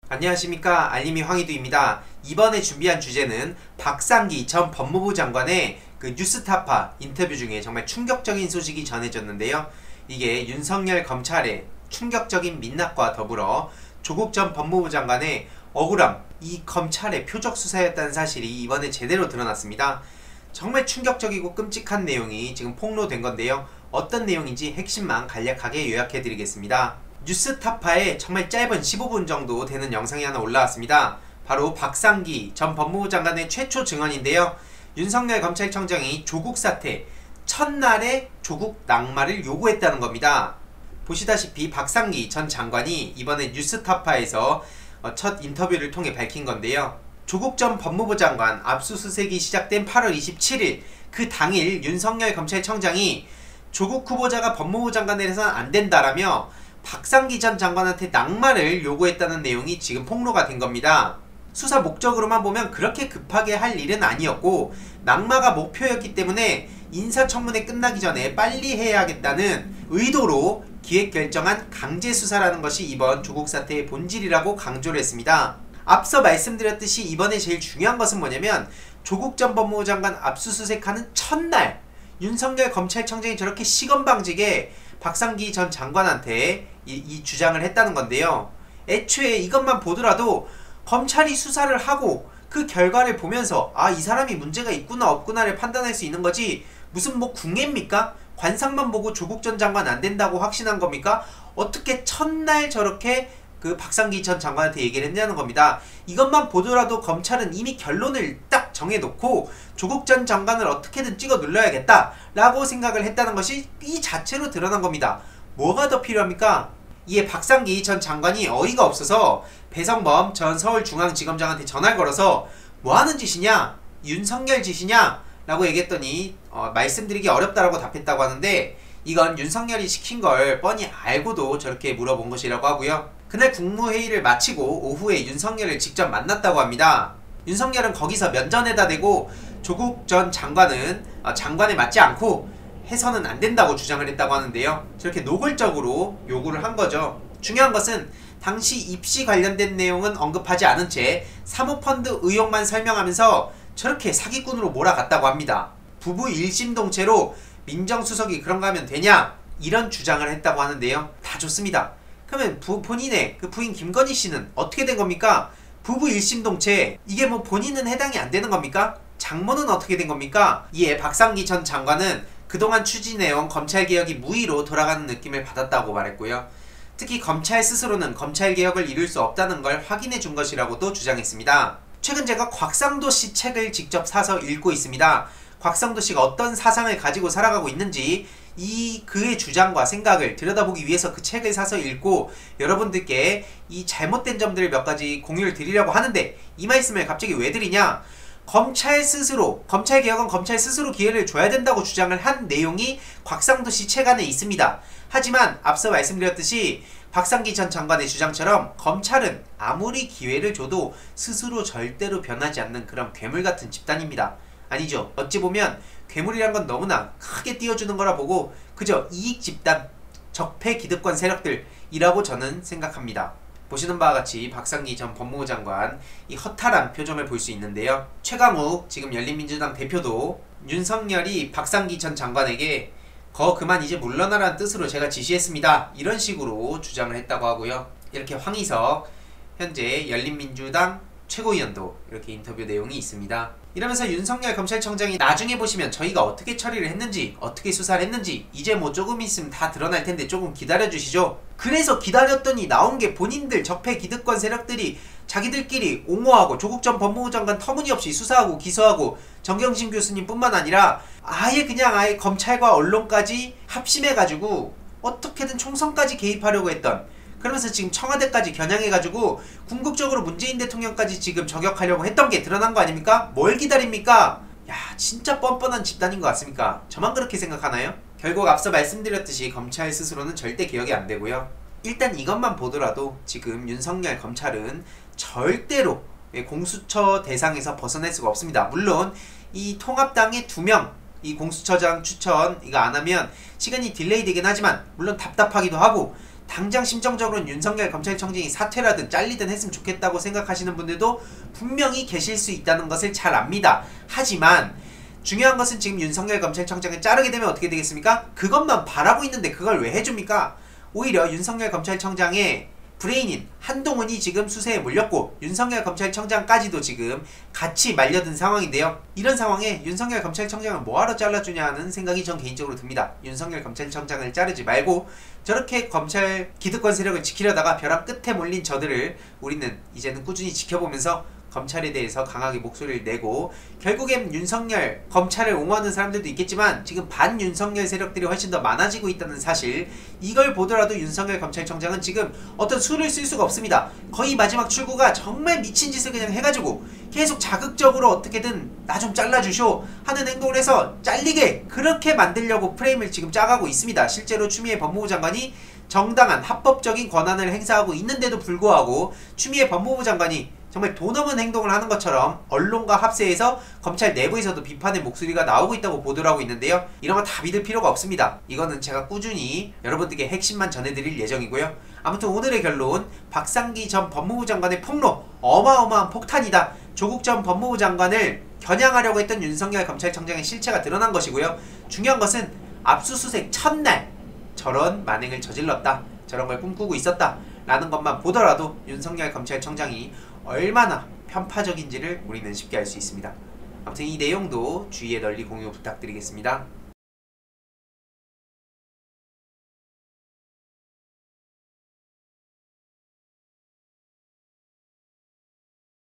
안녕하십니까, 알림이 황희두입니다. 이번에 준비한 주제는 박상기 전 법무부 장관의 그 뉴스타파 인터뷰 중에 정말 충격적인 소식이 전해졌는데요. 이게 윤석열 검찰의 충격적인 민낯과 더불어 조국 전 법무부 장관의 억울함, 이 검찰의 표적 수사였다는 사실이 이번에 제대로 드러났습니다. 정말 충격적이고 끔찍한 내용이 지금 폭로된 건데요. 어떤 내용인지 핵심만 간략하게 요약해드리겠습니다. 뉴스타파에 정말 짧은 15분 정도 되는 영상이 하나 올라왔습니다. 바로 박상기 전 법무부 장관의 최초 증언인데요. 윤석열 검찰청장이 조국 사태 첫날에 조국 낙마를 요구했다는 겁니다. 보시다시피 박상기 전 장관이 이번에 뉴스타파에서 첫 인터뷰를 통해 밝힌 건데요. 조국 전 법무부 장관 압수수색이 시작된 8월 27일 그 당일 윤석열 검찰청장이 조국 후보자가 법무부 장관을 해서는 안 된다라며 박상기 전 장관한테 낙마를 요구했다는 내용이 지금 폭로가 된 겁니다. 수사 목적으로만 보면 그렇게 급하게 할 일은 아니었고 낙마가 목표였기 때문에 인사청문회 끝나기 전에 빨리 해야겠다는 의도로 기획결정한 강제수사라는 것이 이번 조국 사태의 본질이라고 강조를 했습니다. 앞서 말씀드렸듯이 이번에 제일 중요한 것은 뭐냐면 조국 전 법무부 장관 압수수색하는 첫날 윤석열 검찰청장이 저렇게 시건방지게 박상기 전 장관한테 이 주장을 했다는 건데요. 애초에 이것만 보더라도 검찰이 수사를 하고 그 결과를 보면서 이 사람이 문제가 있구나 없구나를 판단할 수 있는 거지, 무슨 뭐 궁예입니까? 관상만 보고 조국 전 장관 안 된다고 확신한 겁니까? 어떻게 첫날 저렇게 그 박상기 전 장관한테 얘기를 했냐는 겁니다. 이것만 보더라도 검찰은 이미 결론을 딱 정해놓고 조국 전 장관을 어떻게든 찍어 눌러야겠다 라고 생각을 했다는 것이 이 자체로 드러난 겁니다. 뭐가 더 필요합니까? 이에 박상기 전 장관이 어이가 없어서 배성범 전 서울중앙지검장한테 전화를 걸어서 뭐하는 짓이냐? 윤석열 짓이냐? 라고 얘기했더니 말씀드리기 어렵다라고 답했다고 하는데, 이건 윤석열이 시킨 걸 뻔히 알고도 저렇게 물어본 것이라고 하고요. 그날 국무회의를 마치고 오후에 윤석열을 직접 만났다고 합니다. 윤석열은 거기서 면전에다 대고 조국 전 장관은 장관에 맞지 않고 해서는 안 된다고 주장을 했다고 하는데요. 저렇게 노골적으로 요구를 한 거죠. 중요한 것은 당시 입시 관련된 내용은 언급하지 않은 채 사모펀드 의혹만 설명하면서 저렇게 사기꾼으로 몰아갔다고 합니다. 부부 일심동체로 민정수석이 그런가 하면 되냐? 이런 주장을 했다고 하는데요. 다 좋습니다. 그러면 본인의 그 부인 김건희 씨는 어떻게 된 겁니까? 부부 일심동체, 이게 뭐 본인은 해당이 안 되는 겁니까? 장모는 어떻게 된 겁니까? 이에 박상기 전 장관은 그동안 추진해온 검찰개혁이 무의로 돌아가는 느낌을 받았다고 말했고요. 특히 검찰 스스로는 검찰개혁을 이룰 수 없다는 걸 확인해 준 것이라고도 주장했습니다. 최근 제가 곽상도 씨 책을 직접 사서 읽고 있습니다. 곽상도 씨가 어떤 사상을 가지고 살아가고 있는지 그의 주장과 생각을 들여다보기 위해서 그 책을 사서 읽고 여러분들께 이 잘못된 점들을 몇 가지 공유를 드리려고 하는데, 이 말씀을 갑자기 왜 드리냐? 검찰개혁은 검찰 스스로 기회를 줘야 된다고 주장을 한 내용이 곽상도 씨 책 안에 있습니다. 하지만 앞서 말씀드렸듯이 박상기 전 장관의 주장처럼 검찰은 아무리 기회를 줘도 스스로 절대로 변하지 않는 그런 괴물같은 집단입니다. 아니죠. 어찌 보면 괴물이란 건 너무나 크게 띄워주는 거라 보고 그저 이익집단, 적폐기득권 세력들이라고 저는 생각합니다. 보시는 바와 같이 박상기 전 법무부 장관 이 허탈한 표정을 볼 수 있는데요. 최강욱 지금 열린민주당 대표도 윤석열이 박상기 전 장관에게 그만 이제 물러나라는 뜻으로 제가 지시했습니다, 이런 식으로 주장을 했다고 하고요. 이렇게 황희석 현재 열린민주당 최고위원도 이렇게 인터뷰 내용이 있습니다. 이러면서 윤석열 검찰청장이 나중에 보시면 저희가 어떻게 처리를 했는지, 어떻게 수사를 했는지 이제 뭐 조금 있으면 다 드러날 텐데 조금 기다려주시죠. 그래서 기다렸더니 나온 게 본인들 적폐 기득권 세력들이 자기들끼리 옹호하고 조국 전 법무부 장관 터무니없이 수사하고 기소하고 정경심 교수님 뿐만 아니라 아예 검찰과 언론까지 합심해가지고 어떻게든 총선까지 개입하려고 했던, 그러면서 지금 청와대까지 겨냥해가지고 궁극적으로 문재인 대통령까지 지금 저격하려고 했던 게 드러난 거 아닙니까? 뭘 기다립니까? 야, 진짜 뻔뻔한 집단인 것 같습니까? 저만 그렇게 생각하나요? 결국 앞서 말씀드렸듯이 검찰 스스로는 절대 개혁이 안 되고요. 일단 이것만 보더라도 지금 윤석열 검찰은 절대로 공수처 대상에서 벗어날 수가 없습니다. 물론 이 통합당의 2명 이 공수처장 추천 이거 안 하면 시간이 딜레이 되긴 하지만 물론 답답하기도 하고 당장 심정적으로는 윤석열 검찰청장이 사퇴라든 잘리든 했으면 좋겠다고 생각하시는 분들도 분명히 계실 수 있다는 것을 잘 압니다. 하지만 중요한 것은 지금 윤석열 검찰청장을 자르게 되면 어떻게 되겠습니까? 그것만 바라고 있는데 그걸 왜 해줍니까? 오히려 윤석열 검찰청장의 브레인인 한동훈이 지금 수세에 몰렸고 윤석열 검찰청장까지도 지금 같이 말려든 상황인데요. 이런 상황에 윤석열 검찰청장을 뭐하러 잘라주냐는 생각이 전 개인적으로 듭니다. 윤석열 검찰청장을 자르지 말고 저렇게 검찰 기득권 세력을 지키려다가 벼랑 끝에 몰린 저들을 우리는 이제는 꾸준히 지켜보면서 검찰에 대해서 강하게 목소리를 내고, 결국엔 윤석열 검찰을 옹호하는 사람들도 있겠지만 지금 반윤석열 세력들이 훨씬 더 많아지고 있다는 사실, 이걸 보더라도 윤석열 검찰청장은 지금 어떤 수를 쓸 수가 없습니다. 거의 마지막 출구가 정말 미친 짓을 그냥 해가지고 계속 자극적으로 어떻게든 나 좀 잘라주쇼 하는 행동을 해서 잘리게 그렇게 만들려고 프레임을 지금 짜가고 있습니다. 실제로 추미애 법무부 장관이 정당한 합법적인 권한을 행사하고 있는데도 불구하고 추미애 법무부 장관이 정말 돈 없는 행동을 하는 것처럼 언론과 합세해서 검찰 내부에서도 비판의 목소리가 나오고 있다고 보도를 하고 있는데요. 이런 거 다 믿을 필요가 없습니다. 이거는 제가 꾸준히 여러분들께 핵심만 전해드릴 예정이고요. 아무튼 오늘의 결론, 박상기 전 법무부 장관의 폭로, 어마어마한 폭탄이다. 조국 전 법무부 장관을 겨냥하려고 했던 윤석열 검찰청장의 실체가 드러난 것이고요. 중요한 것은 압수수색 첫날 저런 만행을 저질렀다, 저런 걸 꿈꾸고 있었다 라는 것만 보더라도 윤석열 검찰청장이 얼마나 편파적인지를 우리는 쉽게 알 수 있습니다. 아무튼 이 내용도 주위에 널리 공유 부탁드리겠습니다.